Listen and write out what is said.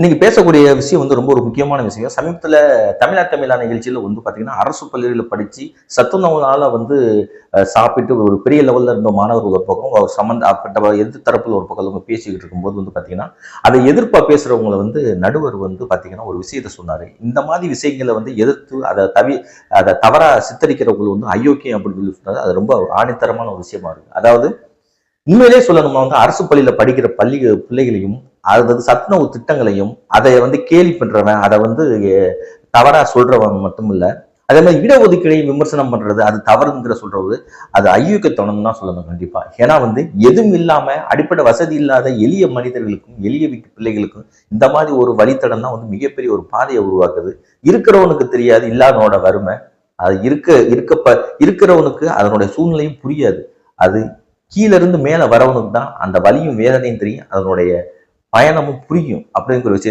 இன்னைக்கு பேசக்கூடிய விஷயம் ரொம்ப ஒரு முக்கியமான விஷயம். சமீபத்துல தமிழா நிகழ்ச்சியில பாத்தீங்கன்னா, அரசு பள்ளிகளில படிச்சு சத்துணவுனால சாப்பிட்டு ஒரு பெரிய லெவல்ல இருந்த மாணவர்கள் ஒரு பக்கம், ஒரு சம்பந்தப்பட்ட எதிர்த்து தரப்புல ஒரு பக்கம் அவங்க பேசிக்கிட்டு இருக்கும்போது பாத்தீங்கன்னா, அதை எதிர்ப்பா பேசுறவங்கள நடுவர் பாத்தீங்கன்னா ஒரு விஷயத்த சொன்னாரு. இந்த மாதிரி விஷயங்கள எதிர்த்து அதை தவறா சித்தரிக்கிறவங்க அயோக்கியம் அப்படின்னு சொல்லி சொன்னாரு. அது ரொம்ப ஆணித்தரமான ஒரு விஷயமா இருக்கு. அதாவது உண்மையிலே சொல்லணும்னா அரசு பள்ளியில படிக்கிற பிள்ளைகளையும் அதாவது சத்துணவு திட்டங்களையும் அதை கேலி பண்றவன், அதை தவறா சொல்றவன் மட்டும் இல்ல, அதே மாதிரி இடஒதுக்கீடையும் விமர்சனம் பண்றது அது தவறுங்கிற சொல்றது அது ஐயூக்கத்தனம் தான் சொல்லணும் கண்டிப்பா. ஏன்னா எதுவும் இல்லாம அடிப்படை வசதி இல்லாத எளிய மனிதர்களுக்கும் எளிய வீட்டு பிள்ளைகளுக்கும் இந்த மாதிரி ஒரு வழித்தடம் தான் மிகப்பெரிய ஒரு பாதையை உருவாக்குது. இருக்கிறவனுக்கு தெரியாது இல்லாதவனோட வறுமை, அது இருக்கிறவனுக்கு அதனுடைய சூழ்நிலையும் புரியாது. அது கீழ இருந்து மேல வரவனுக்கு தான் அந்த வலியும் வேதனையும் தெரியும், அதனுடைய பயணமும் புரியும் அப்படிங்கிற விஷயம்